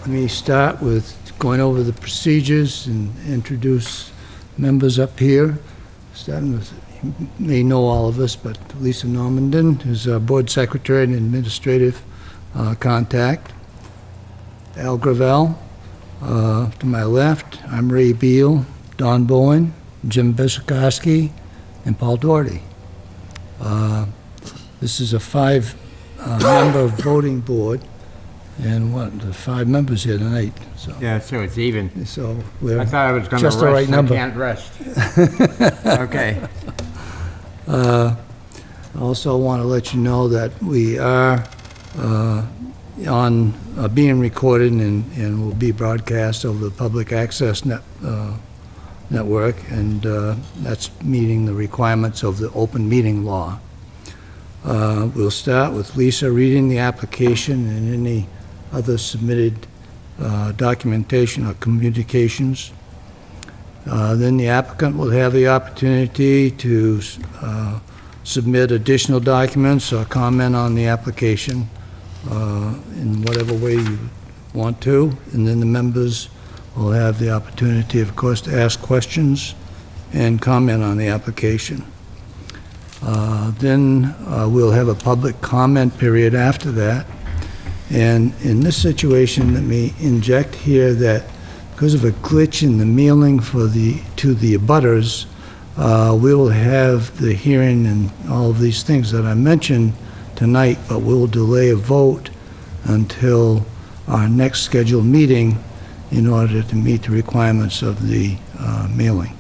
let me start with going over the procedures and introduce members up here. Starting with, you may know all of us, but Lisa Normandin, who's our board secretary and administrative contact. Al Gravel, to my left. I'm Ray Beal, Don Bowen, Jim Bishikowski, and Paul Doherty. This is a five-member voting board, and the 5 members here tonight. So Yeah, so it's even. So we're I thought I was going to just rest. the right number. I can't rest. Okay. I also want to let you know that we are being recorded and will be broadcast over the public access network, and that's meeting the requirements of the open meeting law. We'll start with Lisa reading the application and any other submitted documentation or communications. Then the applicant will have the opportunity to submit additional documents or comment on the application in whatever way you want to, and then the members will have the opportunity, of course, to ask questions and comment on the application. Then we'll have a public comment period after that. And in this situation, let me inject here that because of a glitch in the mailing to the abutters, we will have the hearing and all of these things that I mentioned tonight, but we'll delay a vote until our next scheduled meeting in order to meet the requirements of the mailing.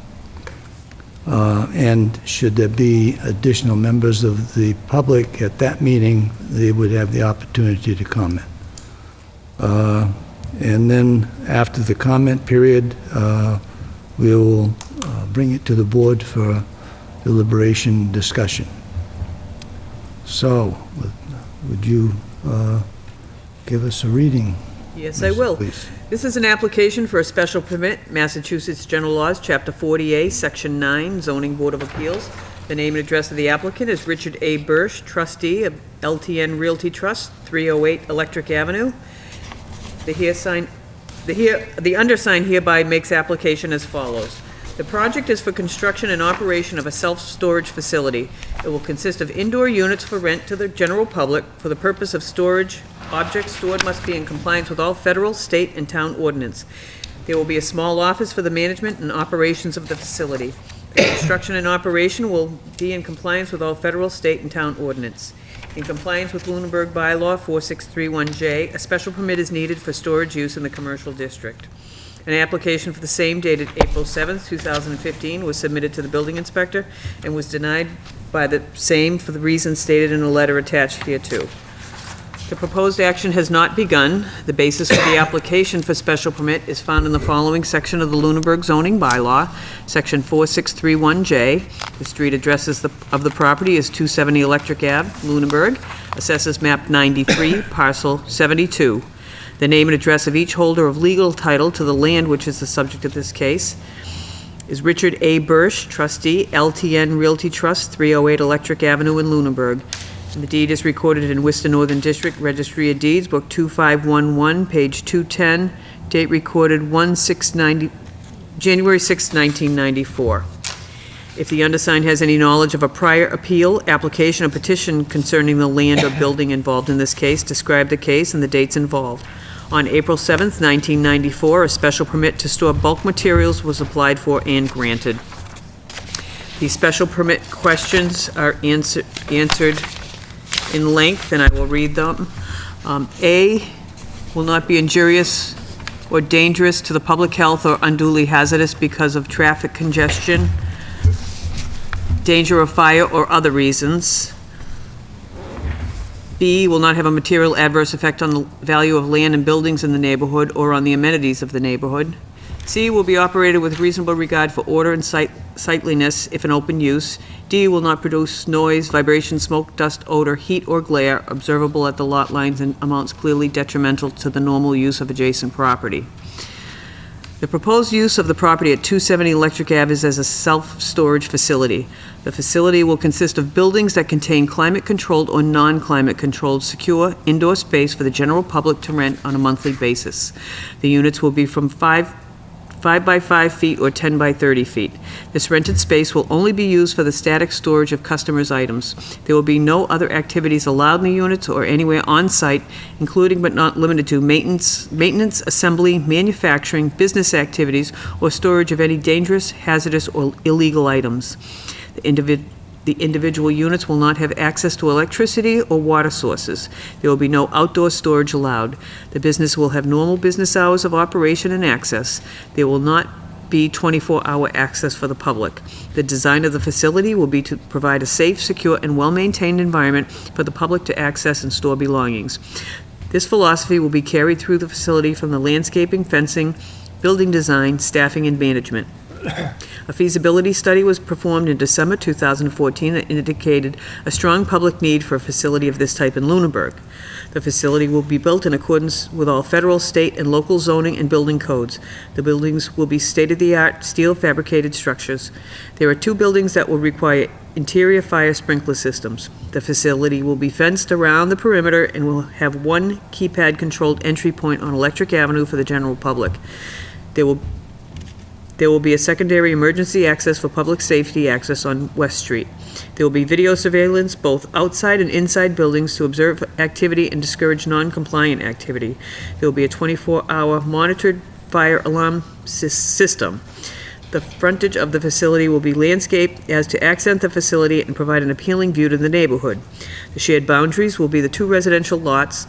And should there be additional members of the public at that meeting, they would have the opportunity to comment. And then after the comment period, we will bring it to the board for deliberation discussion. So, would you give us a reading? Yes, I will. Please. This is an application for a special permit, Massachusetts General Laws, Chapter 40A, Section 9, Zoning Board of Appeals. The name and address of the applicant is Richard A. Bursch, trustee of LTN Realty Trust, 308 Electric Avenue. The undersigned hereby makes application as follows. The project is for construction and operation of a self-storage facility. It will consist of indoor units for rent to the general public for the purpose of storage. Objects stored must be in compliance with all federal, state, and town ordinance. There will be a small office for the management and operations of the facility. The construction and operation will be in compliance with all federal, state, and town ordinance. In compliance with Lunenburg Bylaw 4631J, a special permit is needed for storage use in the commercial district. An application for the same dated April 7th, 2015 was submitted to the building inspector and was denied by the same for the reasons stated in a letter attached hereto. The proposed action has not begun. The basis for the application for special permit is found in the following section of the Lunenburg zoning bylaw, section 4631J. The street address of the property is 270 Electric Ave, Lunenburg, assessors map 93, parcel 72. The name and address of each holder of legal title to the land which is the subject of this case is Richard A. Bursch, trustee, LTN Realty Trust, 308 Electric Avenue in Lunenburg. And the deed is recorded in Worcester Northern District Registry of Deeds, Book 2511, page 210, date recorded January 6, 1994. If the undersigned has any knowledge of a prior appeal, application, or petition concerning the land or building involved in this case, describe the case and the dates involved. On April 7th, 1994, a special permit to store bulk materials was applied for and granted. The special permit questions are answered in length, and I will read them. A, will not be injurious or dangerous to the public health or unduly hazardous because of traffic congestion, danger of fire, or other reasons. B, will not have a material adverse effect on the value of land and buildings in the neighborhood or on the amenities of the neighborhood. C, will be operated with reasonable regard for order and sightliness if in open use. D, will not produce noise, vibration, smoke, dust, odor, heat, or glare observable at the lot lines in amounts clearly detrimental to the normal use of adjacent property. The proposed use of the property at 270 Electric Ave is as a self-storage facility. The facility will consist of buildings that contain climate-controlled or non-climate-controlled secure indoor space for the general public to rent on a monthly basis. The units will be from 5 by 5 feet or 10 by 30 feet. This rented space will only be used for the static storage of customers' items. There will be no other activities allowed in the units or anywhere on-site, including but not limited to maintenance, assembly, manufacturing, business activities, or storage of any dangerous, hazardous, or illegal items. The individual units will not have access to electricity or water sources. There will be no outdoor storage allowed. The business will have normal business hours of operation and access. There will not be 24-hour access for the public. The design of the facility will be to provide a safe, secure, and well-maintained environment for the public to access and store belongings. This philosophy will be carried through the facility from the landscaping, fencing, building design, staffing, and management. A feasibility study was performed in December 2014 that indicated a strong public need for a facility of this type in Lunenburg. The facility will be built in accordance with all federal, state, and local zoning and building codes. The buildings will be state-of-the-art steel fabricated structures. There are 2 buildings that will require interior fire sprinkler systems. The facility will be fenced around the perimeter and will have 1 keypad-controlled entry point on Electric Avenue for the general public. There will be a secondary emergency access for public safety access on West Street. There will be video surveillance both outside and inside buildings to observe activity and discourage non-compliant activity. There will be a 24-hour monitored fire alarm system. The frontage of the facility will be landscaped as to accent the facility and provide an appealing view to the neighborhood. The shared boundaries will be the 2 residential lots.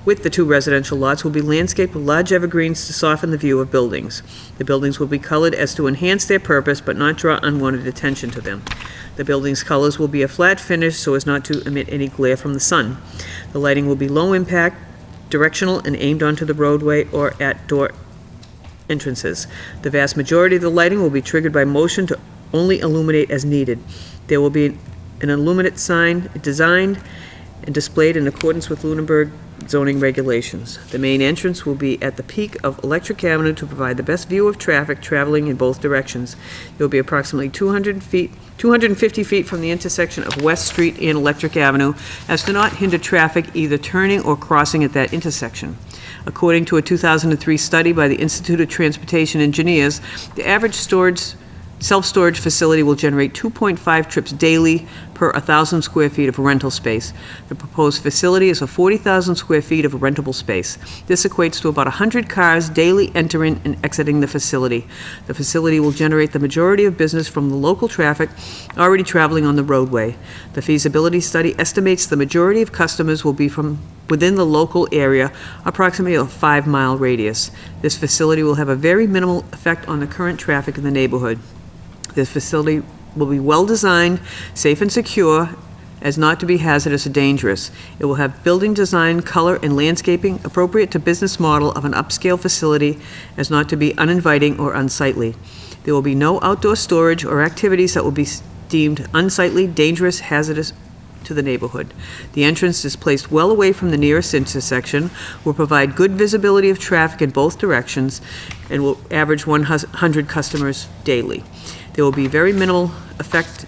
With the 2 residential lots will be landscaped with large evergreens to soften the view of buildings. The buildings will be colored as to enhance their purpose but not draw unwanted attention to them. The building's colors will be a flat finish so as not to emit any glare from the sun. The lighting will be low impact, directional, and aimed onto the roadway or at door entrances. The vast majority of the lighting will be triggered by motion to only illuminate as needed. There will be an illuminate sign designed and displayed in accordance with Lunenburg zoning regulations. The main entrance will be at the peak of Electric Avenue to provide the best view of traffic traveling in both directions. It will be approximately 250 feet from the intersection of West Street and Electric Avenue as to not hinder traffic either turning or crossing at that intersection. According to a 2003 study by the Institute of Transportation Engineers, the average self-storage facility will generate 2.5 trips daily per 1,000 square feet of rental space. The proposed facility is for 40,000 square feet of rentable space. This equates to about 100 cars daily entering and exiting the facility. The facility will generate the majority of business from the local traffic already traveling on the roadway. The feasibility study estimates the majority of customers will be from within the local area, approximately a 5-mile radius. This facility will have a very minimal effect on the current traffic in the neighborhood. This facility will be well-designed, safe and secure, as not to be hazardous or dangerous. It will have building design, color, and landscaping appropriate to business model of an upscale facility as not to be uninviting or unsightly. There will be no outdoor storage or activities that will be deemed unsightly, dangerous, hazardous to the neighborhood. The entrance is placed well away from the nearest intersection, will provide good visibility of traffic in both directions, and will average 100 customers daily. There will be very minimal effect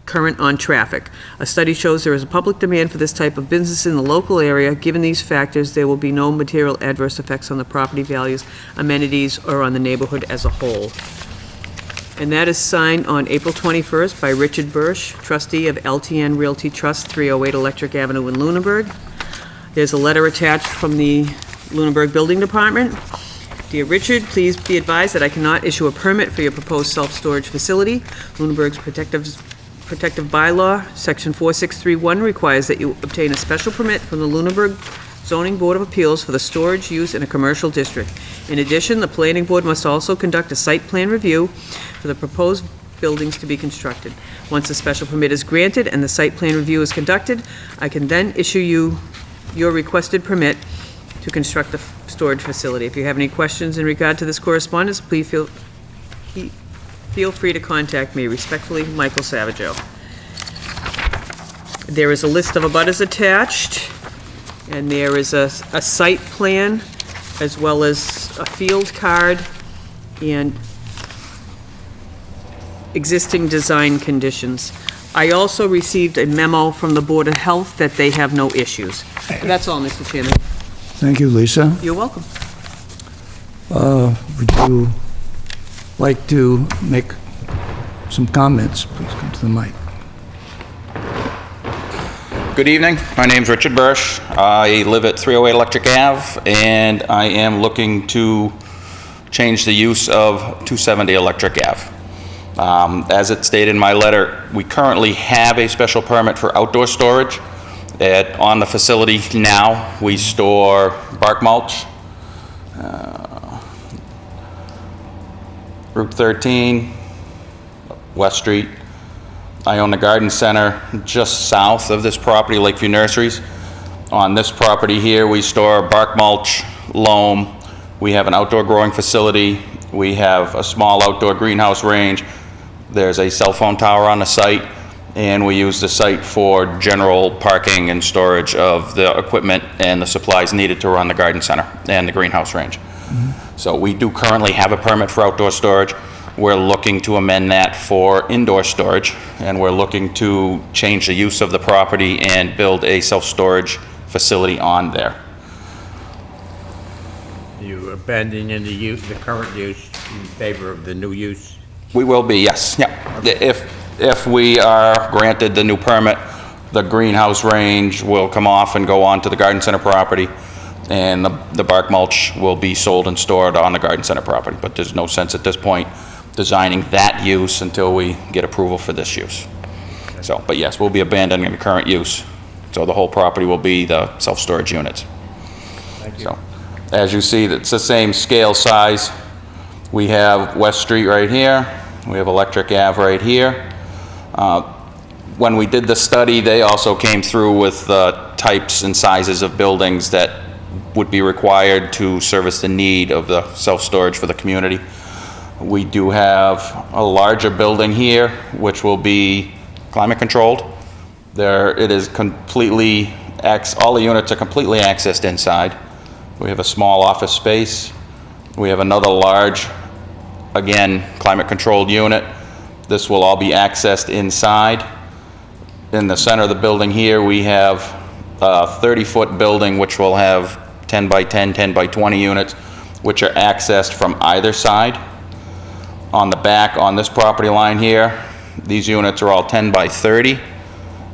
current on traffic. A study shows there is a public demand for this type of business in the local area. Given these factors, there will be no material adverse effects on the property values, amenities, or on the neighborhood as a whole. And that is signed on April 21st by Richard Birch, trustee of LTN Realty Trust, 308 Electric Avenue in Lunenburg. There's a letter attached from the Lunenburg Building Department. Dear Richard, please be advised that I cannot issue a permit for your proposed self-storage facility. Lunenburg's protective bylaw, section 4631, requires that you obtain a special permit from the Lunenburg Zoning Board of Appeals for the storage used in a commercial district. In addition, the planning board must also conduct a site plan review for the proposed buildings to be constructed. Once a special permit is granted and the site plan review is conducted, I can then issue you your requested permit to construct the storage facility. If you have any questions in regard to this correspondence, please feel free to contact me. Respectfully, Michael Savageau. There is a list of abutters attached, and there is a site plan as well as a field card and existing design conditions. I also received a memo from the Board of Health that they have no issues. That's all, Mr. Chairman. Thank you, Lisa. You're welcome. Would you like to make some comments? Please come to the mic. Good evening. My name's Richard Bursch. I live at 308 Electric Ave, and I am looking to change the use of 270 Electric Ave. As it stated in my letter, we currently have a special permit for outdoor storage. On the facility now, we store bark mulch, Route 13, West Street. I own the garden center just south of this property, Lakeview Nurseries. On this property here, we store bark mulch, loam. We have an outdoor growing facility. We have a small outdoor greenhouse range. There's a cell phone tower on the site, and we use the site for general parking and storage of the equipment and the supplies needed to run the garden center and the greenhouse range. So we do currently have a permit for outdoor storage. We're looking to amend that for indoor storage, and we're looking to change the use of the property and build a self-storage facility on there. You abandoning the current use in favor of the new use? We will be, yes, yeah. If we are granted the new permit, the greenhouse range will come off and go on to the garden center property, and the bark mulch will be sold and stored on the garden center property. But there's no sense at this point designing that use until we get approval for this use. So, but yes, we'll be abandoning the current use. So the whole property will be the self-storage units. Thank you. So, as you see, it's the same scale size. We have West Street right here. We have Electric Ave right here. When we did the study, they also came through with the types and sizes of buildings that would be required to service the need of the self-storage for the community. We do have a larger building here, which will be climate controlled. It is completely, all the units are completely accessed inside. We have a small office space. We have another large, again, climate controlled unit. This will all be accessed inside. In the center of the building here, we have a 30-foot building which will have 10 by 10, 10 by 20 units, which are accessed from either side. On the back, on this property line here, these units are all 10 by 30.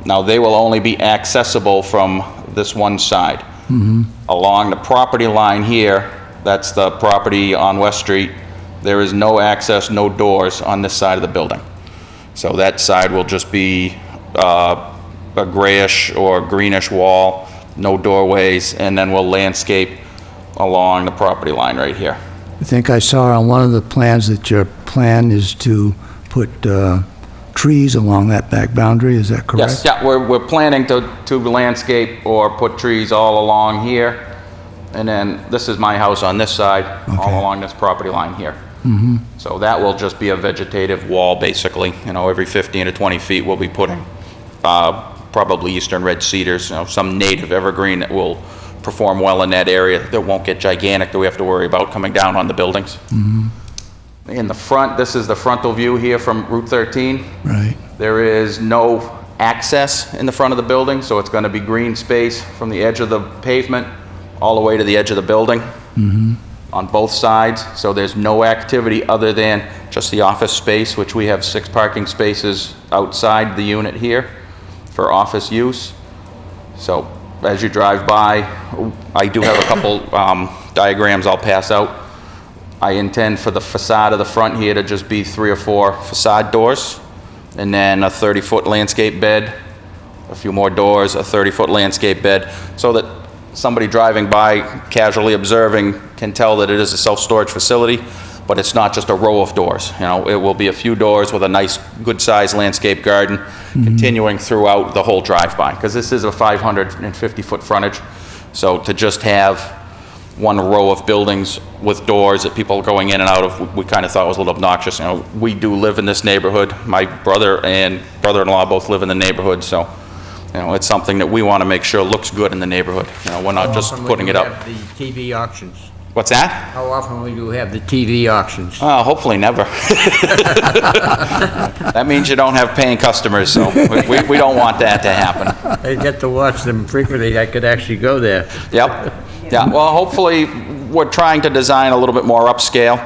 Now, they will only be accessible from this one side. Along the property line here, that's the property on West Street, there is no access, no doors on this side of the building. So that side will just be a grayish or greenish wall, no doorways, and then we'll landscape along the property line right here. I think I saw on one of the plans that your plan is to put trees along that back boundary, is that correct? Yes, yeah, we're planning to landscape or put trees all along here. And then this is my house on this side, all along this property line here. So that will just be a vegetative wall, basically. You know, every 15 to 20 feet, we'll be putting probably eastern red cedars, you know, some native evergreen that will perform well in that area, that won't get gigantic, that we have to worry about coming down on the buildings. In the front, this is the frontal view here from Route 13. Right. There is no access in the front of the building, so it's going to be green space from the edge of the pavement all the way to the edge of the building on both sides. So there's no activity other than just the office space, which we have 6 parking spaces outside the unit here for office use. So as you drive by, I do have a couple diagrams I'll pass out. I intend for the facade of the front here to just be 3 or 4 facade doors, and then a 30-foot landscape bed, a few more doors, a 30-foot landscape bed, so that somebody driving by, casually observing, can tell that it is a self-storage facility, but it's not just a row of doors. You know, it will be a few doors with a nice, good-sized landscape garden continuing throughout the whole drive-by, because this is a 550-foot frontage. So to just have one row of buildings with doors that people are going in and out of, we kind of thought was a little obnoxious. You know, we do live in this neighborhood. My brother and brother-in-law both live in the neighborhood, so you know, it's something that we want to make sure looks good in the neighborhood. You know, we're not just Often when putting you it up. have the TV auctions. What's that? How often will you have the TV auctions? Hopefully never. That means you don't have paying customers, so we don't want that to happen. I get to watch them frequently, I could actually go there. Yep. Yeah, well, hopefully, we're trying to design a little bit more upscale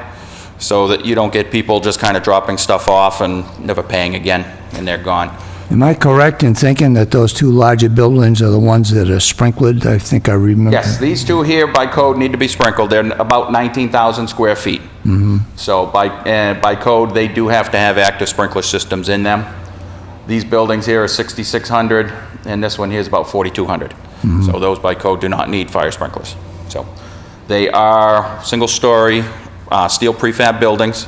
so that you don't get people just kind of dropping stuff off and never paying again, and they're gone. Am I correct in thinking that those two larger buildings are the ones that are sprinkled? I think I remember. Yes, these two here by code need to be sprinkled. They're about 19,000 square feet. So by code, they do have to have active sprinkler systems in them. These buildings here are 6,600, and this one here is about 4,200. So those by code do not need fire sprinklers. So they are single-story steel prefab buildings.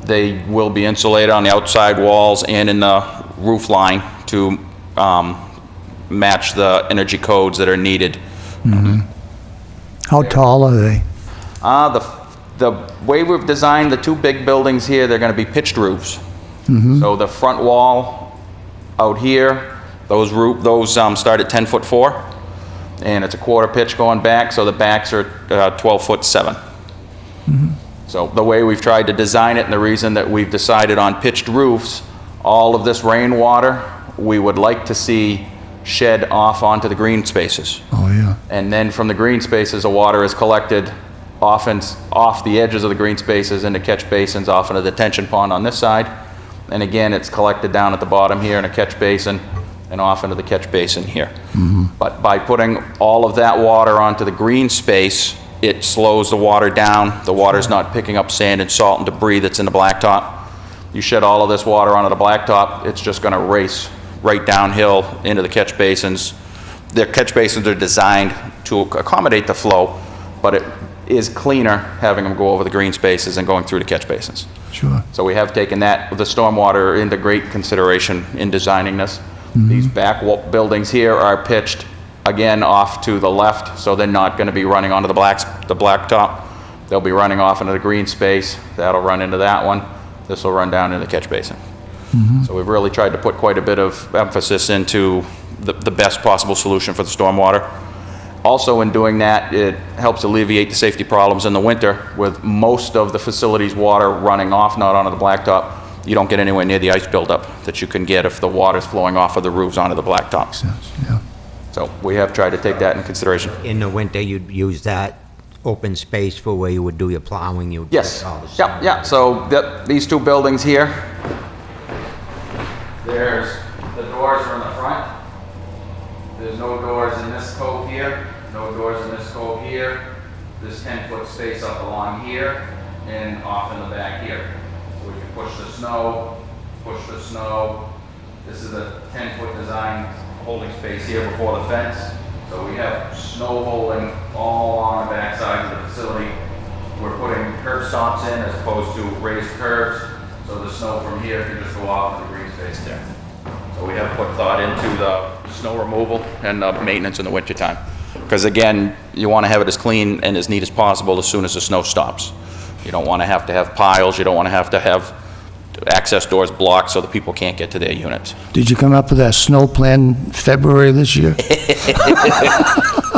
They will be insulated on the outside walls and in the roof line to match the energy codes that are needed. How tall are they? The way we've designed the two big buildings here, they're going to be pitched roofs. So the front wall out here, those start at 10'4", and it's a quarter pitch going back, so the backs are 12'7". So the way we've tried to design it, and the reason that we've decided on pitched roofs, all of this rainwater, we would like to see shed off onto the green spaces. Oh, yeah. And then from the green spaces, the water is collected often off the edges of the green spaces into catch basins, off into the detention pond on this side. And again, it's collected down at the bottom here in a catch basin and off into the catch basin here. But by putting all of that water onto the green space, it slows the water down. The water's not picking up sand and salt and debris that's in the blacktop. You shed all of this water onto the blacktop, it's just going to race right downhill into the catch basins. The catch basins are designed to accommodate the flow, but it is cleaner having them go over the green spaces and going through the catch basins. Sure. So we have taken that, the stormwater, into great consideration in designing this. These back buildings here are pitched, again, off to the left, so they're not going to be running onto the blacktop. They'll be running off into the green space. That'll run into that one. This will run down into the catch basin. So we've really tried to put quite a bit of emphasis into the best possible solution for the stormwater. Also, in doing that, it helps alleviate the safety problems in the winter with most of the facility's water running off, not onto the blacktop. You don't get anywhere near the ice buildup that you can get if the water's flowing off of the roofs onto the blacktops. Yeah. So we have tried to take that into consideration. In the winter, you'd use that open space for where you would do your plowing? You would Yes. put all the snow. Yeah. So these two buildings here, there's the doors are in the front. There's no doors in this cove here, no doors in this cove here. There's 10-foot space up along here and off in the back here. So we can push the snow. This is a 10-foot design holding space here before the fence. So we have snow holding all along the back sides of the facility. We're putting curb stomps in as opposed to raised curbs. So the snow from here can just go off in the green space there. So we have put thought into the snow removal and maintenance in the wintertime. Because again, you want to have it as clean and as neat as possible as soon as the snow stops. You don't want to have piles. You don't want to have access doors blocked so that people can't get to their units. Did you come up with that snow plan February this year?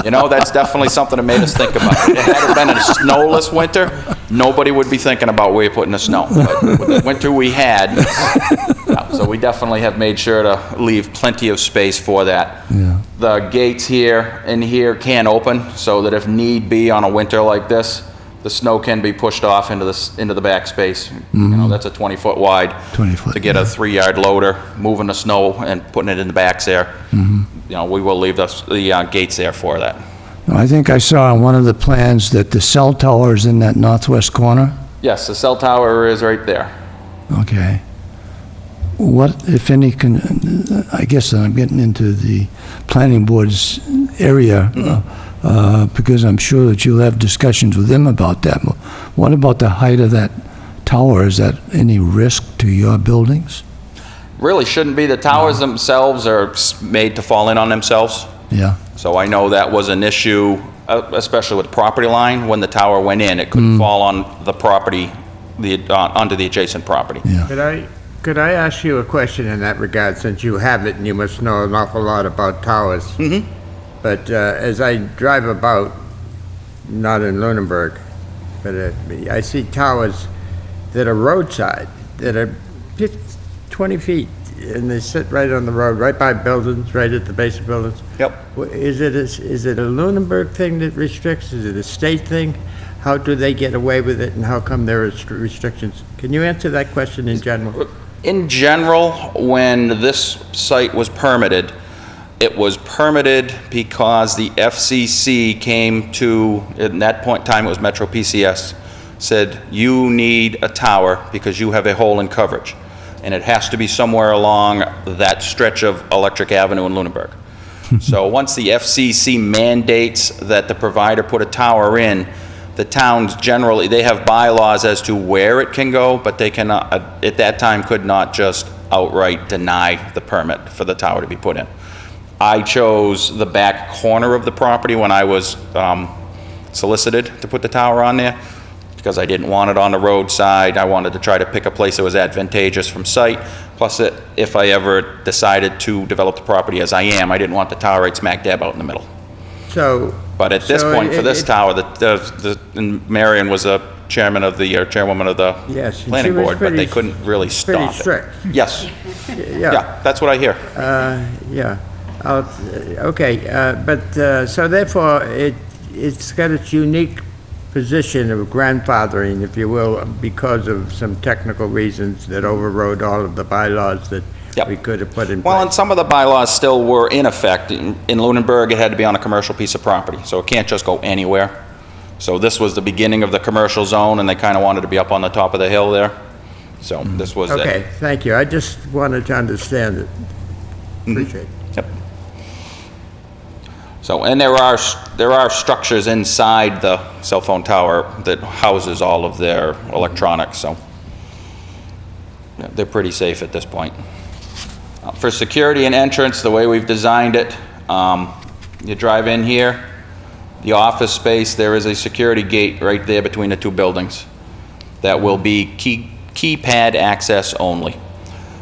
You know, that's definitely something that made us think about it. If it had been a snowless winter, nobody would be thinking about where you're putting the snow. But with the winter we had, so we definitely have made sure to leave plenty of space for that. Yeah. The gates here and here can open so that if need be on a winter like this, the snow can be pushed off into the back space. You know, that's a 20-foot wide. 20 foot, To get a 3-yard loader, moving the snow and putting it in the backs there. You know, we will leave the gates there for that. I think I saw on one of the plans that the cell tower is in that northwest corner. Yes, the cell tower is right there. Okay. What, if any, I guess I'm getting into the planning board's area, because I'm sure that you'll have discussions with them about that. What about the height of that tower? Is that any risk to your buildings? Really shouldn't be. The towers themselves are made to fall in on themselves. Yeah. So I know that was an issue, especially with the property line. When the tower went in, it couldn't fall on the property, onto the adjacent property. Yeah. Could I ask you a question in that regard, since you have it and you must know an awful lot about towers? But as I drive about, not in Lunenburg, but I see towers that are roadside, that are 20 feet, and they sit right on the road, right by buildings, right at the base of buildings. Yep. Is it a Lunenburg thing that restricts? Is it a state thing? How do they get away with it, and how come there are restrictions? Can you answer that question in general? In general, when this site was permitted, it was permitted because the FCC came to, at that point in time, it was Metro PCS, said, you need a tower because you have a hole in coverage. And it has to be somewhere along that stretch of Electric Avenue in Lunenburg. So once the FCC mandates that the provider put a tower in, the towns generally, they have bylaws as to where it can go, but they cannot, at that time, could not just outright deny the permit for the tower to be put in. I chose the back corner of the property when I was solicited to put the tower on there, because I didn't want it on the roadside. I wanted to try to pick a place that was advantageous from sight. Plus, if I ever decided to develop the property as I am, I didn't want the tower right smack dab out in the middle. So. But at this so point, for this tower, and Marion was a chairman of the, or chairwoman of the Yes, and she planning was board, but they pretty- couldn't really stop it. Pretty strict. Yes, Yeah. yeah, that's what I hear. Yeah. Okay, but, so therefore, it's got its unique position of grandfathering, if you will, because of some technical reasons that overrode all of the bylaws that Yep. we could have put in Well, and place. some of the bylaws still were in effect. In Lunenburg, it had to be on a commercial piece of property, so it can't just go anywhere. So this was the beginning of the commercial zone, and they kind of wanted to be up on the top of the hill there. So this was it. Okay, thank you. I just wanted to understand it. Mm-hmm. Appreciate it. Yep. So, and there are structures inside the cell phone tower that houses all of their electronics, so yeah, they're pretty safe at this point. For security and entrance, the way we've designed it, you drive in here, the office space, there is a security gate right there between the two buildings that will be keypad access only.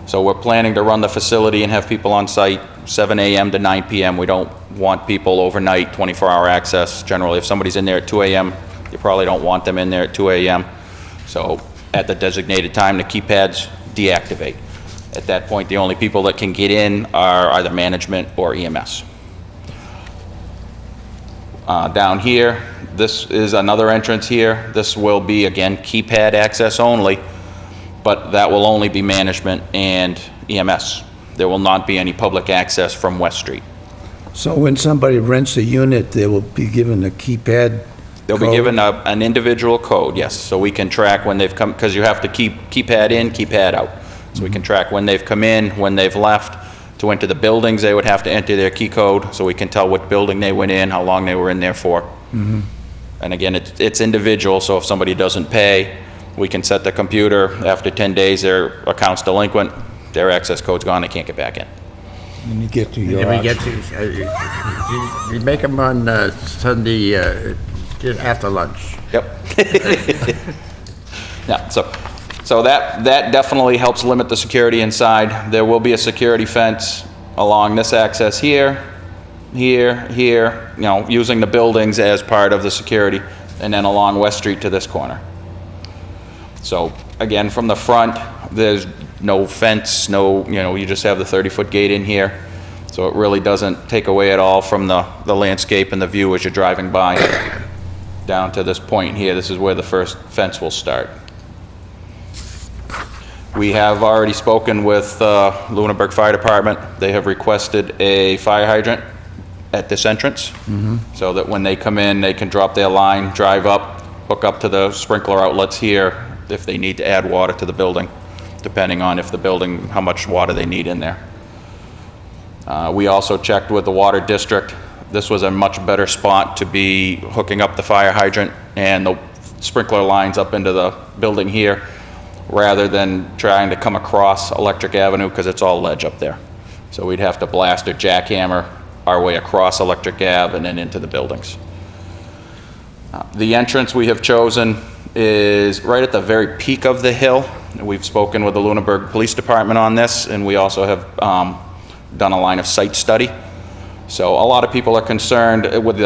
So we're planning to run the facility and have people on site 7 a.m. to 9 p.m. We don't want people overnight, 24-hour access. Generally, if somebody's in there at 2 a.m., you probably don't want them in there at 2 a.m. So at the designated time, the keypads deactivate. At that point, the only people that can get in are either management or EMS. Down here, this is another entrance here. This will be, again, keypad access only, but that will only be management and EMS. There will not be any public access from West Street. So when somebody rents a unit, they will be given a keypad They'll be code? given an individual code, yes, so we can track when they've come, because you have to keep keypad in, keypad out. So we can track when they've come in, when they've left. To enter the buildings, they would have to enter their key code, so we can tell what building they went in, how long they were in there for. And again, it's individual, so if somebody doesn't pay, we can set the computer, after 10 days, their account's delinquent, their access code's gone, they can't get back in. When you get to your Then we office. get to, you make them on Sunday after lunch. Yep. Yeah, so that definitely helps limit the security inside. There will be a security fence along this access here, here, here, you know, using the buildings as part of the security, and then along West Street to this corner. So again, from the front, there's no fence, no, you know, you just have the 30-foot gate in here. So it really doesn't take away at all from the landscape and the view as you're driving by down to this point here. This is where the first fence will start. We have already spoken with Lunenburg Fire Department. They have requested a fire hydrant at this entrance, so that when they come in, they can drop their line, drive up, hook up to the sprinkler outlets here if they need to add water to the building, depending on if the building, how much water they need in there. We also checked with the water district. This was a much better spot to be hooking up the fire hydrant and the sprinkler lines up into the building here, rather than trying to come across Electric Avenue, because it's all ledge up there. So we'd have to blast or jackhammer our way across Electric Ave and then into the buildings. The entrance we have chosen is right at the very peak of the hill. We've spoken with the Lunenburg Police Department on this, and we also have done a line of sight study. So a lot of people are concerned with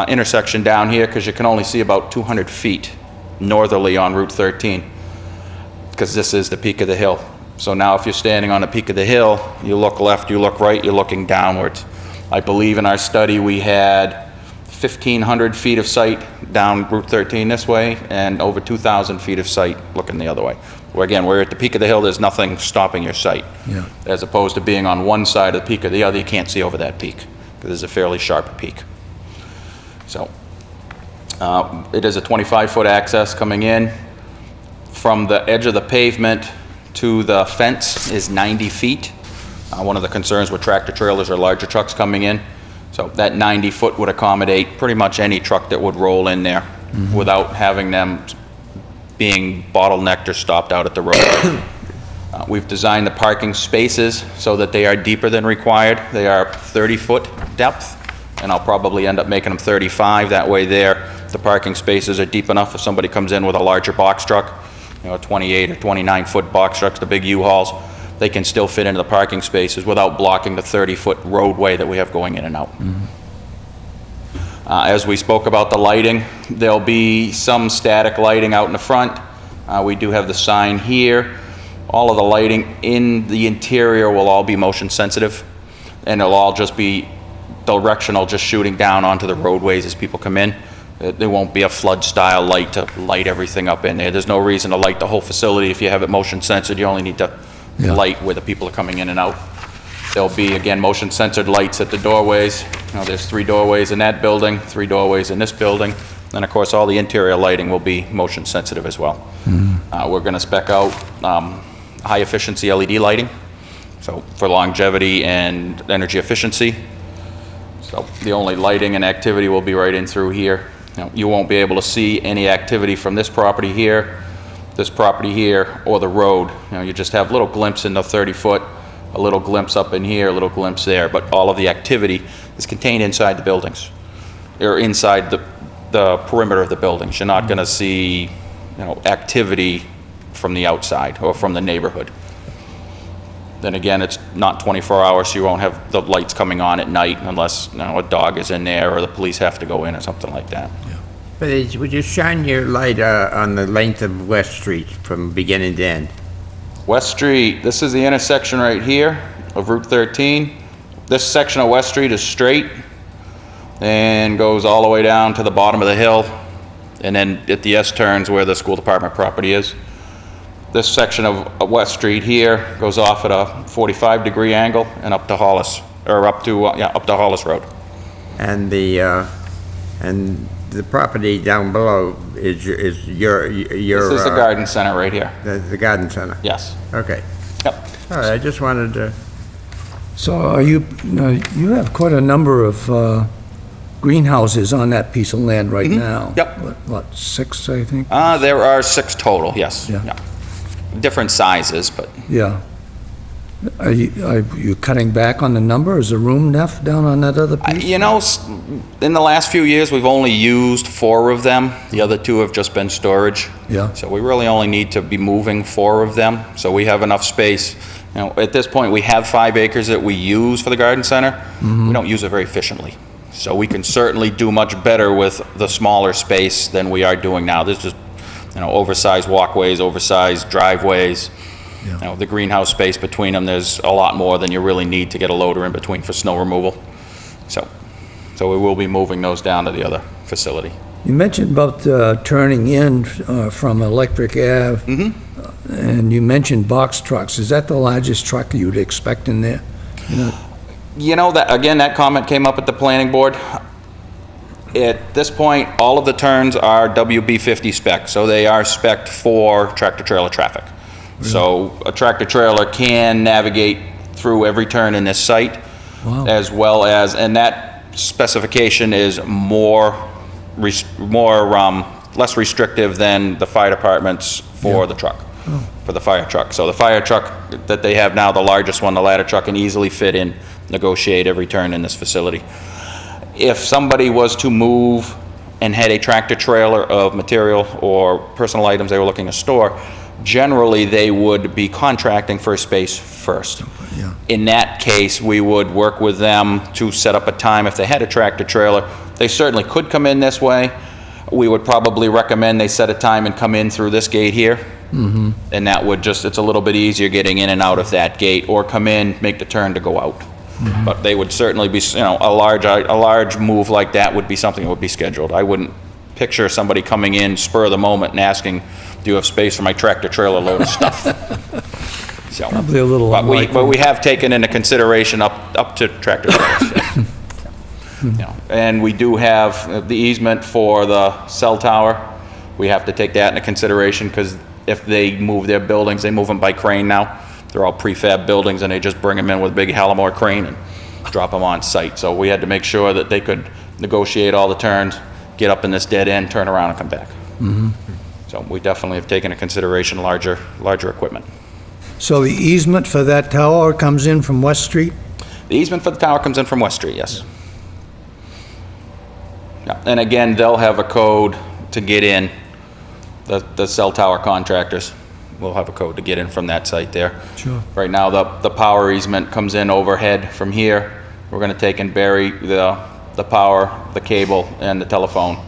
intersection down here because you can only see about 200 feet northerly on Route 13, because this is the peak of the hill. So now if you're standing on the peak of the hill, you look left, you look right, you're looking downwards. I believe in our study we had 1,500 feet of sight down Route 13 this way, and over 2,000 feet of sight looking the other way. Where again, we're at the peak of the hill, there's nothing stopping your sight. Yeah. As opposed to being on one side of the peak or the other, you can't see over that peak, because it's a fairly sharp peak. So, it is a 25-foot access coming in. From the edge of the pavement to the fence is 90 feet. One of the concerns with tractor trailers or larger trucks coming in. So that 90 foot would accommodate pretty much any truck that would roll in there without having them being bottlenecked or stopped out at the road. We've designed the parking spaces so that they are deeper than required. They are 30-foot depth, and I'll probably end up making them 35. That way there, the parking spaces are deep enough if somebody comes in with a larger box truck, you know, 28 or 29-foot box trucks, the big U-Hauls, they can still fit into the parking spaces without blocking the 30-foot roadway that we have going in and out. As we spoke about the lighting, there'll be some static lighting out in the front. We do have the sign here. All of the lighting in the interior will all be motion sensitive, and it'll all just be directional, just shooting down onto the roadways as people come in. There won't be a flood style light to light everything up in there. There's no reason to light the whole facility. If you have it motion censored, you only need to light where the people are coming in and out. There'll be, again, motion censored lights at the doorways. You know, there's 3 doorways in that building, 3 doorways in this building. And of course, all the interior lighting will be motion sensitive as well. We're gonna spec out high efficiency LED lighting, so for longevity and energy efficiency. So the only lighting and activity will be right in through here. You won't be able to see any activity from this property here, or the road. You just have little glimpse in the 30-foot, a little glimpse up in here, a little glimpse there, but all of the activity is contained inside the buildings, or inside the perimeter of the buildings. You're not gonna see, activity from the outside or from the neighborhood. Then again, it's not 24 hours, so you won't have the lights coming on at night unless, a dog is in there or the police have to go in or something like that. But would you shine your light on the length of West Street from beginning to end? West Street, this is the intersection right here of Route 13. This section of West Street is straight and goes all the way down to the bottom of the hill, and then at the S-turns where the school department property is. This section of West Street here goes off at a 45-degree angle and up to Hollis, or up to Hollis Road. And the property down below is your. This is the garden center right here. The garden center? Yes. Okay. Yep. All right, I just wanted to. So are you, you have quite a number of greenhouses on that piece of land right now? Yep. What, 6, I think? There are 6 total, yes. Yeah. Different sizes, but Yeah. Are you cutting back on the number? Is there room enough down on that other piece? in the last few years, we've only used 4 of them. The other 2 have just been storage. Yeah. So we really only need to be moving 4 of them, so we have enough space. At this point, we have 5 acres that we use for the garden center. We don't use it very efficiently. So we can certainly do much better with the smaller space than we are doing now. There's just, oversized walkways, oversized driveways. Yeah. The greenhouse space between them, there's a lot more than you really need to get a loader in between for snow removal. So we will be moving those down to the other facility. You mentioned about turning in from Electric Ave, and you mentioned box trucks. Is that the largest truck you'd expect in there? That comment came up at the planning board. At this point, all of the turns are WB50 spec, so they are spec'd for tractor-trailer traffic. So a tractor-trailer can navigate through every turn in this site, as well as, and that specification is less restrictive than the fire department's for the truck, for the fire truck. So the fire truck that they have now, the largest one, the ladder truck, can easily fit in, negotiate every turn in this facility. If somebody was to move and had a tractor trailer of material or personal items they were looking to store, generally they would be contracting for a space first. Yeah. In that case, we would work with them to set up a time, if they had a tractor trailer, They certainly could come in this way. We would probably recommend they set a time and come in through this gate here. And that would just, it's a little bit easier getting in and out of that gate, or come in, make the turn to go out. But they would certainly be, you know, a large move like that would be something that would be scheduled. I wouldn't picture somebody coming in spur of the moment and asking, do you have space for my tractor trailer load of stuff? So, Probably a little but unlikely. we have taken into consideration up to tractor trailers. Yes. You know, and we do have the easement for the cell tower. We have to take that into consideration, because if they move their buildings, they move them by crane now. They're all prefab buildings, and they just bring them in with a big Hallamore crane and drop them on site. So we had to make sure that they could negotiate all the turns, get up in this dead end, turn around and come back. So we definitely have taken into consideration larger equipment. So the easement for that tower comes in from West Street? The easement for the tower comes in from West Street, yes. Yeah, and again, they'll have a code to get in. The cell tower contractors will have a code to get in from that site there. Sure. Right now, the power easement comes in overhead from here. We're gonna take and bury the power, the cable, and the telephone,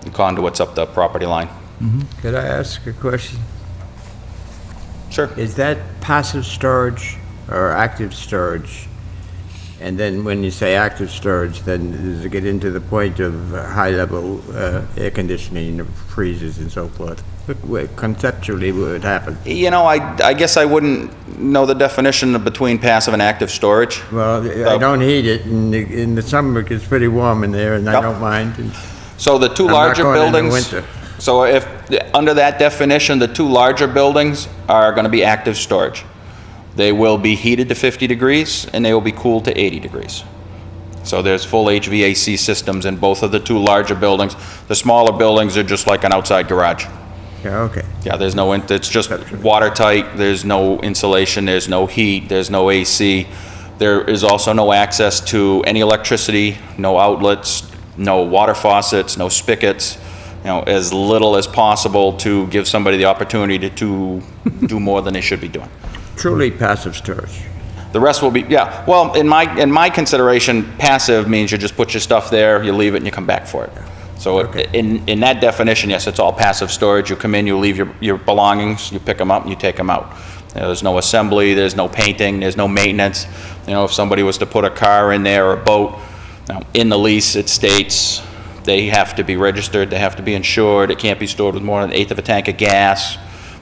and conduits up the property line. Could I ask a question? Sure. Is that passive storage or active storage? And then when you say active storage, then does it get into the point of high-level air conditioning, freezers and so forth? Conceptually, what would happen? You know, I guess I wouldn't know the definition between passive and active storage. Well, I don't heat it, and in the summer it gets pretty warm in there, and I Yep. don't mind. And So the two I'm not larger going in the buildings. winter. So if, under that definition, the two larger buildings are gonna be active storage. They will be heated to 50 degrees, and they will be cooled to 80 degrees. So there's full HVAC systems in both of the two larger buildings. The smaller buildings are just like an outside garage. Yeah, okay. Yeah, there's no, it's just watertight, there's no insulation, there's no heat, there's no AC. There is also no access to any electricity, no outlets, no water faucets, no spigots, you know, as little as possible to give somebody the opportunity to do more than they should be doing. Truly passive storage. The rest will be, yeah, well, in my consideration, passive means you just put your stuff there, you leave it, and you come back for it. So in that definition, yes, it's all passive storage. You come in, you leave your belongings, you pick them up, and you take them out. You know, there's no assembly, there's no painting, there's no maintenance. You know, if somebody was to put a car in there or a boat, now, in the lease, it states they have to be registered, they have to be insured, it can't be stored with more than an eighth of a tank of gas.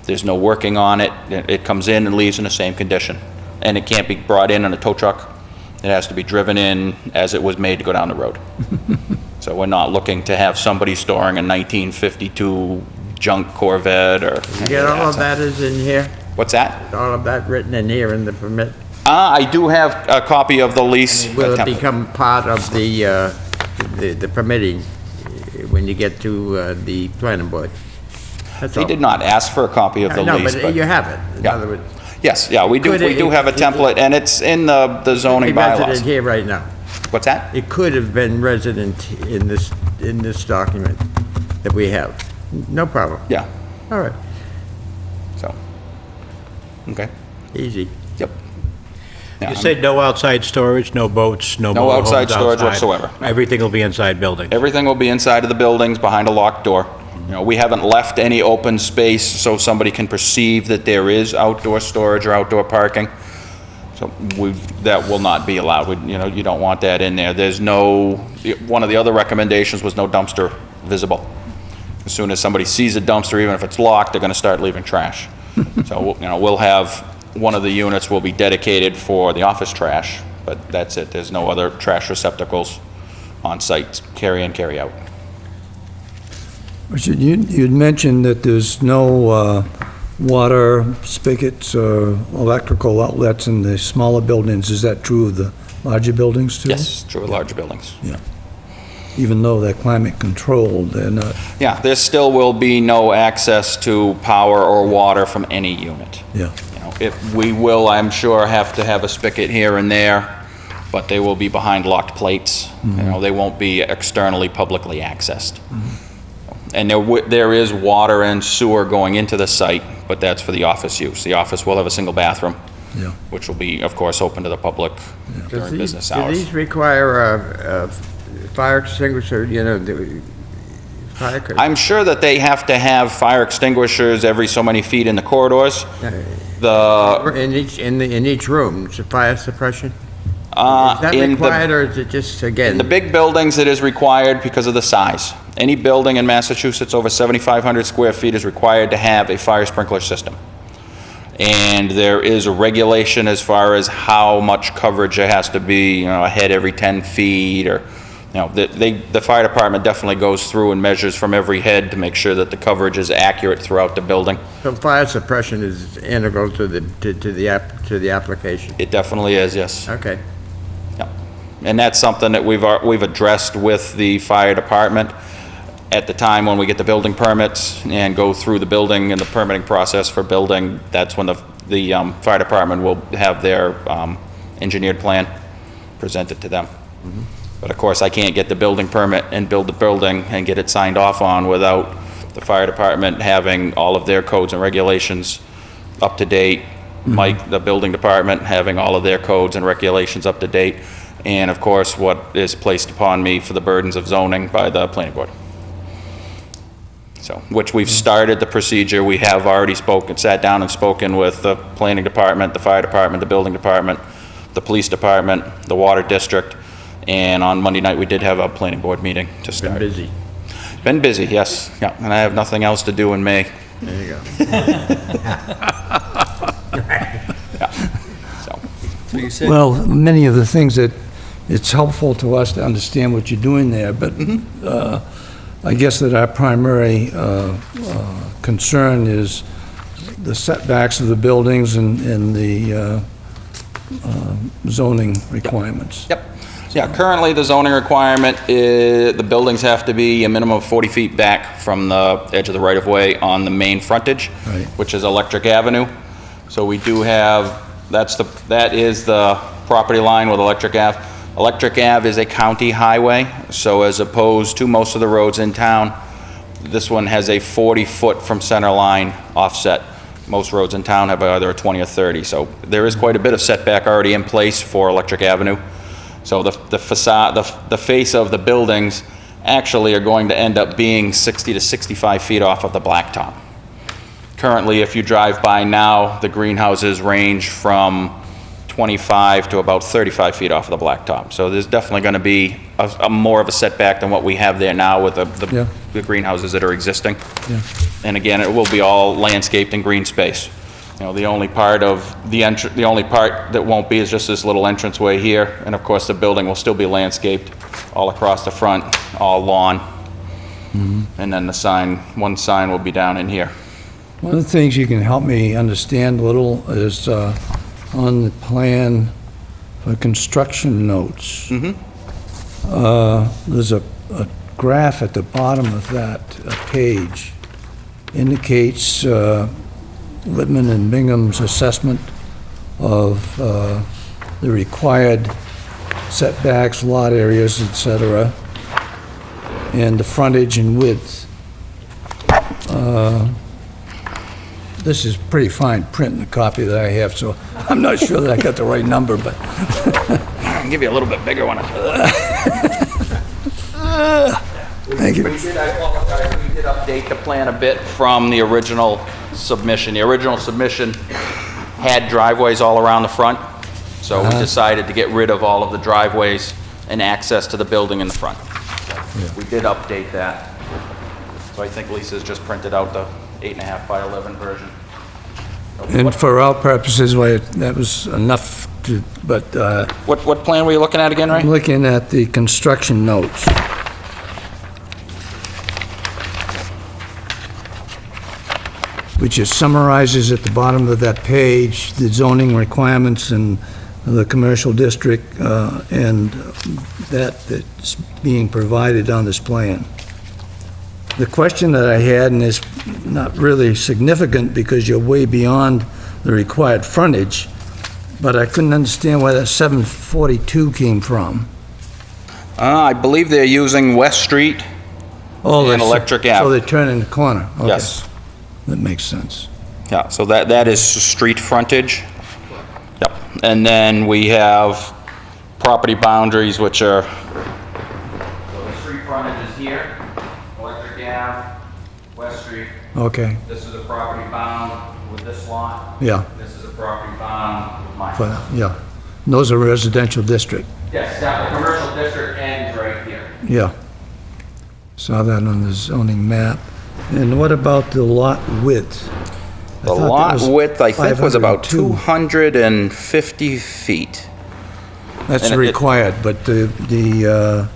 There's no working on it. It comes in and leaves in the same condition. And it can't be brought in a tow truck. It has to be driven in as it was made to go down the road. So we're not looking to have somebody storing a 1952 junk Corvette or... You get all of that is in here? What's that? All of that written in here in the permit? I do have a copy of the lease. Will it template. become part of the permitting when you get to the planning board? That's They all. did not ask for a copy of the No, lease, but you have it. In Yeah. other words, Yes, yeah, we do Could it- have a template, and it's in the zoning be resident bylaws. here right now. What's that? It could have been resident in this document that we have. No problem. Yeah, All right, so, okay, easy. yep. Yeah, You said no outside storage, no boats, no No mobile outside homes storage outside. whatsoever. Everything will be inside buildings. Everything will be inside of the buildings, behind a locked door. You know, we haven't left any open space so somebody can perceive that there is outdoor storage or outdoor parking. So that will not be allowed. You know, you don't want that in there. There's no, one of the other recommendations was no dumpster visible. As soon as somebody sees a dumpster, even if it's locked, they're gonna start leaving trash. So, you know, we'll have, one of the units will be dedicated for the office trash, but that's it. There's no other trash receptacles on site, carry in, carry out. Richard, you'd mentioned that there's no water spigots or electrical outlets in the smaller buildings. Is that true of the larger buildings too? Yes, true with larger buildings. Yeah. Even though they're climate controlled, they're not, Yeah, there still will be no access to power or water from any unit. yeah. You know, we will, I'm sure, have to have a spigot here and there, but they will be behind locked plates. You know, they won't be externally publicly accessed. And there is water and sewer going into the site, but that's for the office use. The office will have a single bathroom, Yeah. which will be, of course, open to the public during business Do hours. these require fire extinguisher, the fire... I'm sure that they have to have fire extinguishers every so many feet in the corridors. The, In each room, it's a fire suppression? Is that in required, or is it just, again? the big buildings, it is required because of the size. Any building in Massachusetts over 7,500 square feet is required to have a fire sprinkler system. And there is a regulation as far as how much coverage it has to be, a head every 10 feet, or, the fire department definitely goes through and measures from every head to make sure that the coverage is accurate throughout the building. So fire suppression is integral to the application? It definitely is, yes. Okay. Yeah. And that's something that we've addressed with the fire department at the time when we get the building permits and go through the building and the permitting process for building. That's when the fire department will have their engineered plan presented to them. But of course, I can't get the building permit and build the building and get it signed off on without the fire department having all of their codes and regulations up to date. Mike, the building department, having all of their codes and regulations up to date. And of course, what is placed upon me for the burdens of zoning by the planning board. So, which we've started the procedure. We have already sat down and spoken with the planning department, the fire department, the building department, the police department, the water district, and on Monday night, we did have a planning board meeting to start. Been busy. Been busy, yes. Yeah, and I have nothing else to do in May. There you go. Yeah. So, Well, many of the things that, it's helpful to us to understand what you're doing there, but I guess that our primary concern is the setbacks of the buildings and the zoning requirements. Yep. Yeah, currently the zoning requirement is the buildings have to be a minimum of 40 feet back from the edge of the right-of-way on the main frontage, Right. which is Electric Avenue. So we do have, that is the property line with Electric Ave. Electric Ave is a county highway, so as opposed to most of the roads in town, this one has a 40-foot from center line offset. Most roads in town have either a 20 or 30, so there is quite a bit of setback already in place for Electric Avenue. So the facade, the face of the buildings actually are going to end up being 60 to 65 feet off of the blacktop. Currently, if you drive by now, the greenhouses range from 25 to about 35 feet off of the blacktop. So there's definitely going to be a more of a setback than what we have there now with Yeah. the greenhouses that are existing. Yeah. And again, it will be all landscaped and green space. The only part of the only part that won't be is just this little entranceway here. And of course, the building will still be landscaped all across the front, all lawn. And then one sign will be down in here. One of the things you can help me understand a little is on the plan for construction notes. There's a graph at the bottom of that page indicates Whitman and Bingham's assessment of the required setbacks, lot areas, et cetera, and the frontage and width. This is pretty fine print in the copy that I have, so I'm not sure that I got the right number, but I can give you a little bit bigger one. thank you. I apologize, we did update the plan a bit from the original submission. The original submission had driveways all around the front, so we decided to get rid of all of the driveways and access to the building in the front. We did update that. So I think Lisa's just printed out the 8.5 by 11 version. And for our purposes, that was enough to, but What plan were you looking at again, Ray? I'm looking at the construction notes. Which is summarizes at the bottom of that page, the zoning requirements in the commercial district, and that's being provided on this plan. The question that I had, and is not really significant because you're way beyond the required frontage, but I couldn't understand where that 742 came from. I believe they're using West Street and that's- Electric So Ave. they turn in the corner? Okay. Yes. That makes sense. Yeah, so that is street frontage. Yep. And then we have property boundaries, which are West Street. Okay, This is a property bound with this lot. yeah, This is a property bound with my. yeah. And those are residential district, Yes, now the commercial district ends right here. yeah. Saw that on the zoning map. And what about the lot width? I The thought that lot was width, I think, was about 502. 250 feet. That's and it- required, but the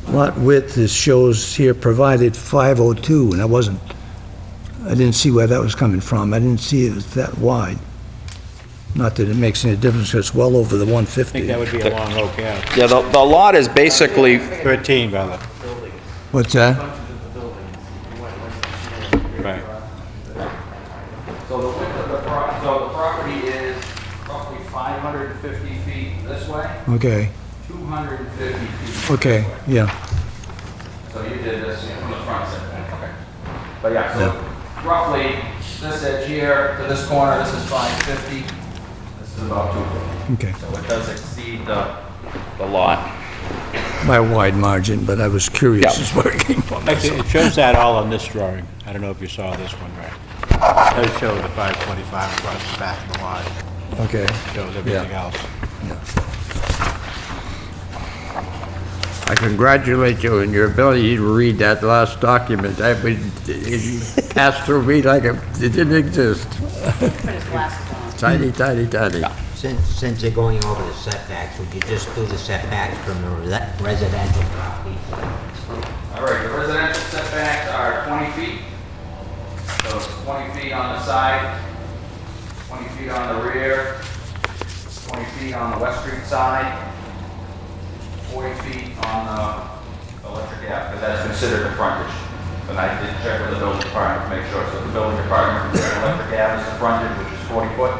lot width shows here provided 502, and I didn't see where that was coming from. I didn't see it was that wide. Not that it makes any difference, 'cause it's well over the I think 150. that would be a long Oak Ave. Yeah, the lot is basically, 13, brother. What's that? Right. so the width of the property is roughly 550 feet this way, Okay, 250 feet. okay, yeah, So you did this from the front setback, okay. But yeah, so roughly this edge here to this corner, this is 550. This is about 250. okay. So it does exceed the lot. By a wide margin, but I was curious Yeah. as where it came from. Actually, it shows that all on this drawing. I don't know if you saw this one, right? It does show the 525 across the back of the lot. Okay, Shows everything else. I congratulate you on your ability to read that last document. It passed through me like it didn't exist. Tiny, tiny, tiny. Since you're going over the setbacks, would you just do the setbacks from the residential property? All right, the residential setbacks are 20 feet. So it's 20 feet on the side, 20 feet on the rear, 20 feet on the West Street side, 40 feet on the Electric Ave, because that's considered a frontage. And I did check with the building department to make sure. So the building department considers Electric Ave as the frontage, which is 40 foot.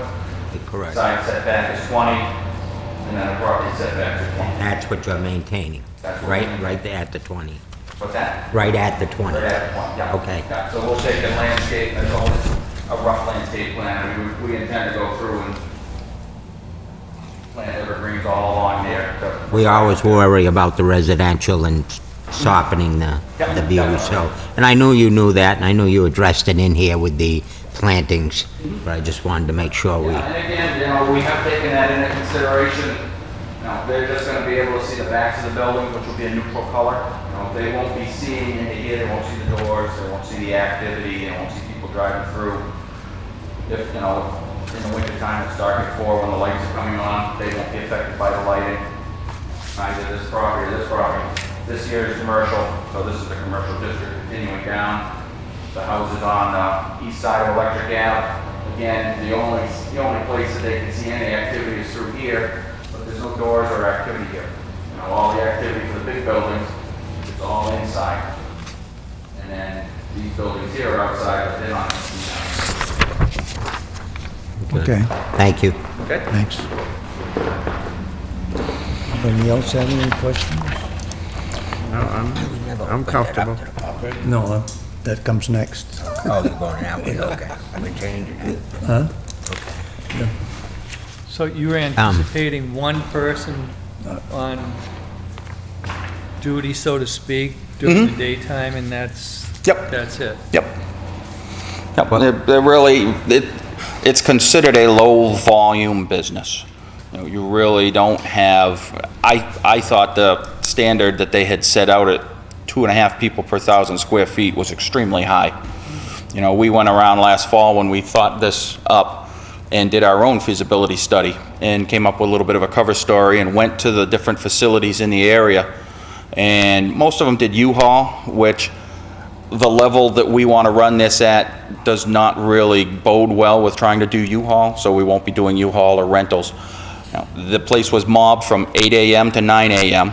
Correct. Side setback is 20, and then the property setback is 20. That's what you're maintaining, That's what we're maintaining. right there at the 20. What's that? Right at the 20. Right at the point, yeah. Okay. Yeah, so we'll take a landscape, that's all, a rough landscape plan, we intend to go through and plant evergreens all along there. We always worry about the residential and softening the view, so. And I knew you knew that, and I knew you addressed it in here with the plantings, but I just wanted to make sure we, Yeah, and again, you know, we have taken that into consideration. You know, they're just gonna be able to see the backs of the building, which will be a neutral color. You know, they won't be seeing into here, they won't see the doors, they won't see the activity, they won't see people driving through. If, you know, in the wintertime, it's dark at 4 when the lights are coming on, they won't be affected by the lighting. Neither this property or this property. This here is commercial, so this is the commercial district continuing down. The house is on the east side of Electric Ave. Again, the only place that they can see any activity is through here, but there's no doors or activity here. You know, all the activity for the big buildings, it's all inside. And then these buildings here are outside, but they're not inside. okay, thank you. Okay? thanks. Anybody else have any questions? No, I'm comfortable. No, that comes next. Oh, you're going that way, okay. We're changing it. Huh? So you were anticipating one person on duty, so to speak, during the daytime, and that's Yep. that's it? Yep. Yep, they're really, it's considered a low-volume business. You know, you really don't have, I thought the standard that they had set out at 2.5 people per 1,000 square feet was extremely high. You know, we went around last fall when we thought this up and did our own feasibility study and came up with a little bit of a cover story and went to the different facilities in the area. And most of them did U-Haul, which the level that we want to run this at does not really bode well with trying to do U-Haul, so we won't be doing U-Haul or rentals. Now, the place was mobbed from 8 a.m. to 9 a.m.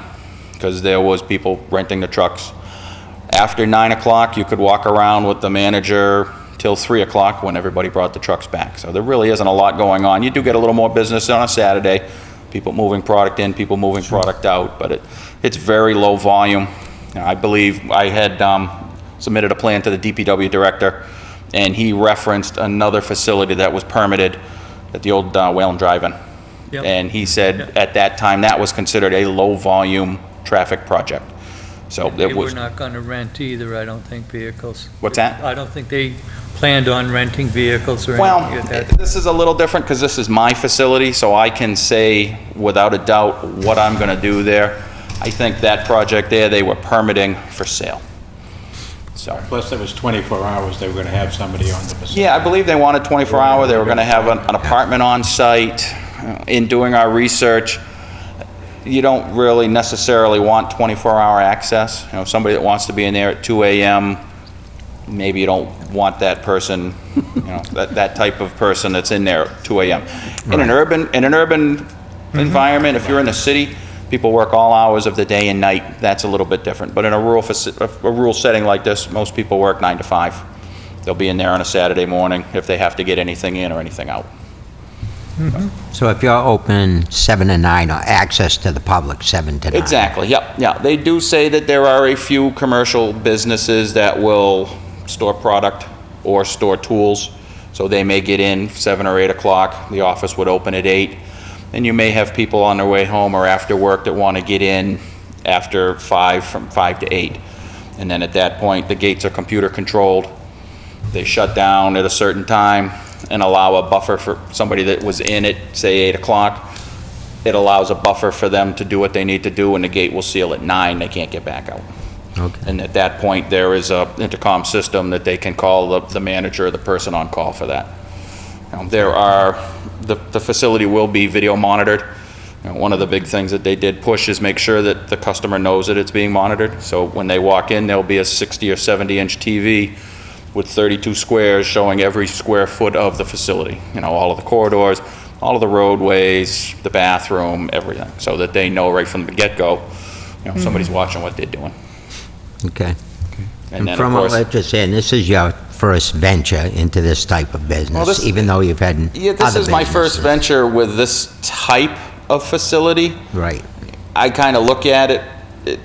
because there was people renting the trucks. After 9 o'clock, you could walk around with the manager till 3 o'clock when everybody brought the trucks back. So there really isn't a lot going on. You do get a little more business on a Saturday, people moving product in, people moving product out, but it's very low volume. I believe I had submitted a plan to the DPW director, and he referenced another facility that was permitted at the old Whalen Drive-In. Yep. And he said at that time that was considered a low-volume traffic project. So They it were was, not going to rent either, I don't think, vehicles. what's that? I don't think they planned on renting vehicles or Well, anything like that. this is a little different because this is my facility, so I can say without a doubt what I'm going to do there. I think that project there, they were permitting for sale. So, Plus, there was 24 hours, they were going to have somebody on the facility. yeah, I believe they wanted 24-hour. They were going to have an apartment on site. In doing our research, you don't really necessarily want 24-hour access. You know, somebody that wants to be in there at 2 a.m., maybe you don't want that person, you know, that type of person that's in there at 2 a.m. In an urban environment, if you're in the city, people work all hours of the day and night. That's a little bit different. But in a rural setting like this, most people work 9 to 5. They'll be in there on a Saturday morning if they have to get anything in or anything out. So if you're open 7 to 9, or access to the public 7 to 9? Exactly, yep, yeah. They do say that there are a few commercial businesses that will store product or store tools, so they may get in 7 or 8 o'clock. The office would open at 8, and you may have people on their way home or after work that want to get in after 5, from 5 to 8. And then at that point, the gates are computer controlled. They shut down at a certain time and allow a buffer for somebody that was in at, say, 8 o'clock. It allows a buffer for them to do what they need to do, and the gate will seal at 9. They can't get back out. Okay. And at that point, there is a intercom system that they can call the manager or the person on call for that. The facility will be video monitored. You know, one of the big things that they did push is make sure that the customer knows that it's being monitored. So when they walk in, there'll be a 60 or 70-inch TV with 32 squares showing every square foot of the facility. You know, all of the corridors, all of the roadways, the bathroom, everything, so that they know right from the get-go, you know, somebody's watching what they're doing. Okay. And And then, of from what course, I'm just saying, this is your first venture into this type of business, this- even though you've had yeah, this other is my first businesses. venture with this type of facility. Right. I kind of look at it,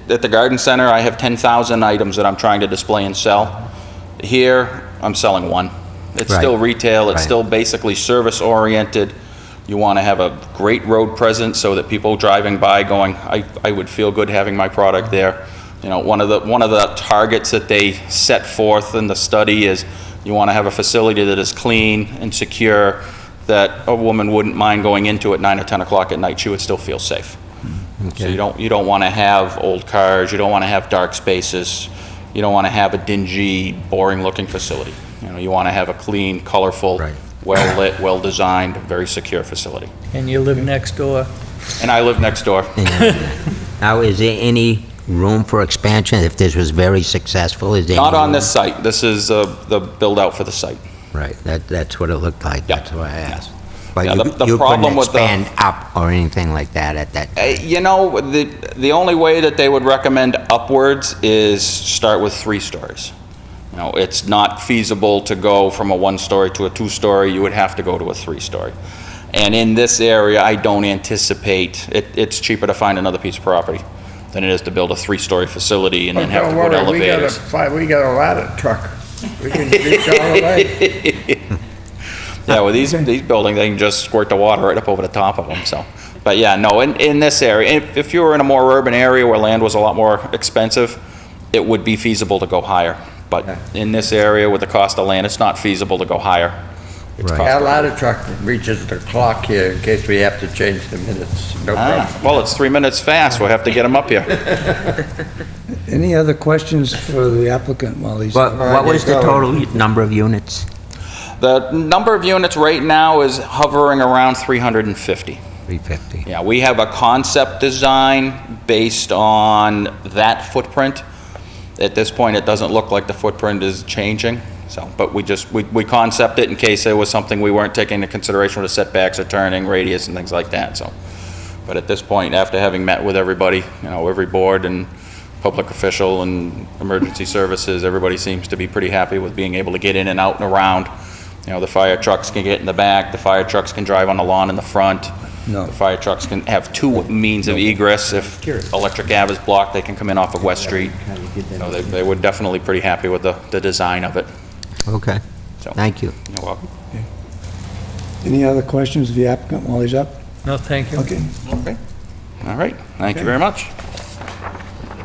at the garden center, I have 10,000 items that I'm trying to display and sell. Here, I'm selling one. It's Right. still retail, it's Right. still basically service-oriented. You want to have a great road presence so that people driving by going, I would feel good having my product there. You know, one of the targets that they set forth in the study is you want to have a facility that is clean and secure, that a woman wouldn't mind going into at 9 or 10 o'clock at night. She would still feel safe. So you don't want to have old cars, you don't want to have dark spaces, you don't want to have a dingy, boring-looking facility. You know, you want to have a clean, colorful, Right. well-lit, well-designed, very secure facility. And you live next door. And I live next door. Now, is there any room for expansion if this was very successful? Is there Not any on room? this site. This is the build-out for the site. Right, that's what it looked like, Yeah. that's why I asked. But Yeah, you the you problem couldn't with the- expand up or anything like that at that time? You know, the only way that they would recommend upwards is start with 3 stories. You know, it's not feasible to go from a 1-story to a 2-story. You would have to go to a 3-story. And in this area, I don't anticipate, it's cheaper to find another piece of property than it is to build a 3-story facility and then have to put elevators. We got a ladder truck. We can reach all the way. Yeah, with these buildings, they can just squirt the water right up over the top of them, so. But yeah, no, in this area, if you were in a more urban area where land was a lot more expensive, it would be feasible to go higher. But in this area with the cost of land, it's not feasible to go higher. It's Right. cost Our prohibitive. ladder truck reaches the clock here in case we have to change the minutes. No problem. Well, it's 3 minutes fast, we'll have to get them up here. Any other questions for the applicant while he's... What was the total number of units? The number of units right now is hovering around 350. 350. Yeah, we have a concept design based on that footprint. At this point, it doesn't look like the footprint is changing, so, but we concept it in case there was something we weren't taking into consideration with the setbacks or turning radius and things like that, so. But at this point, after having met with everybody, you know, every board and public official and emergency services, everybody seems to be pretty happy with being able to get in and out and around. You know, the fire trucks can get in the back, the fire trucks can drive on the lawn in the front. No. The fire trucks can have 2 means of egress. If Electric Ave is blocked, they can come in off of West Street. So they were definitely pretty happy with the design of it. Okay, So, thank you. you're welcome. Any other questions of the applicant while he's up? No, thank you. Okay. Okay. All right, thank you very much.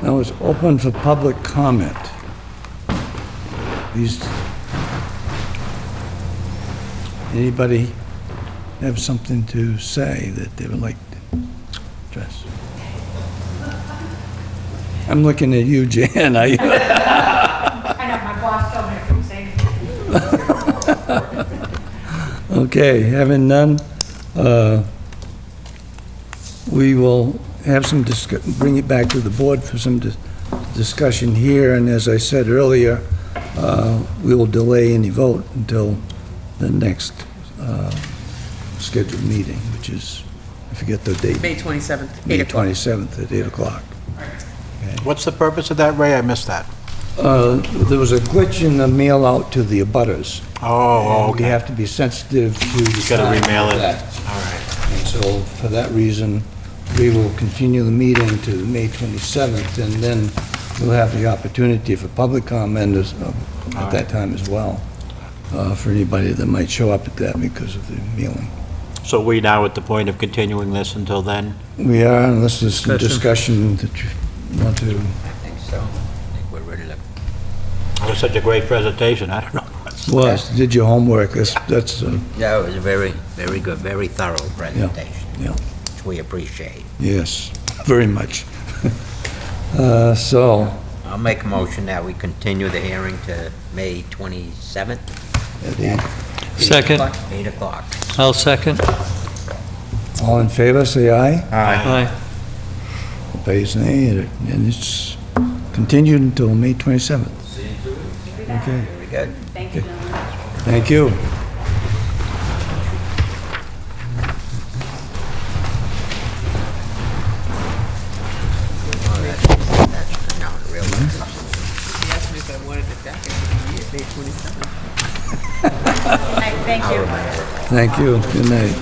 Now it's open for public comment. Anybody have something to say that they would like to address? I'm looking at you, Jan. I know, my boss told me to come say. Okay, having none, we will have some bring it back to the board for some discussion here, and as I said earlier, we will delay any vote until the next scheduled meeting, which is, I forget the date. May 27th, 8 May o'clock. 27th at 8 o'clock. What's the purpose of that, Ray? I missed that. There was a glitch in the mail out to the abutters. Oh, And we okay. have to be sensitive to the Gotta time of remail it. that. All right. And so, for that reason, we will continue the meeting to May 27th, and then we'll have the opportunity for public comment at that time as well, for anybody that might show up at that because of the mailing. So we now at the point of continuing this until then? We are, unless there's some discussion that you want to... I think so. I think we're ready to... It was such a great presentation, I don't know. Well, did your homework, that's, Yeah, it was a very, very good, very thorough presentation, yeah, which we appreciate. yes, very much. So, I'll make a motion that we continue the hearing to May 27th. at 8. Second. 8 o'clock. I'll second. All in favor, say aye. Aye. Opposed, nay, and it's continued until May 27th. Okay, Very good. Thank you, gentlemen. thank you. That's, no, the real one. He asked me if I wanted it back in May 27th. Thank you. Thank you, good night.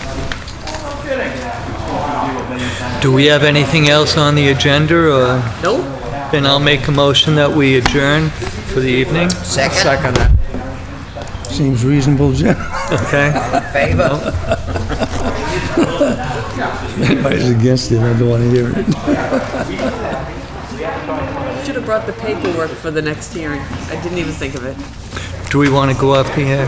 Do we have anything else on the agenda, or Nope. then I'll make a motion that we adjourn for the evening? Second. Seems reasonable, Jim. Okay? Favor? Anybody's against it, I don't want to hear it. Should have brought the paperwork for the next hearing. I didn't even think of it. Do we want to go up here?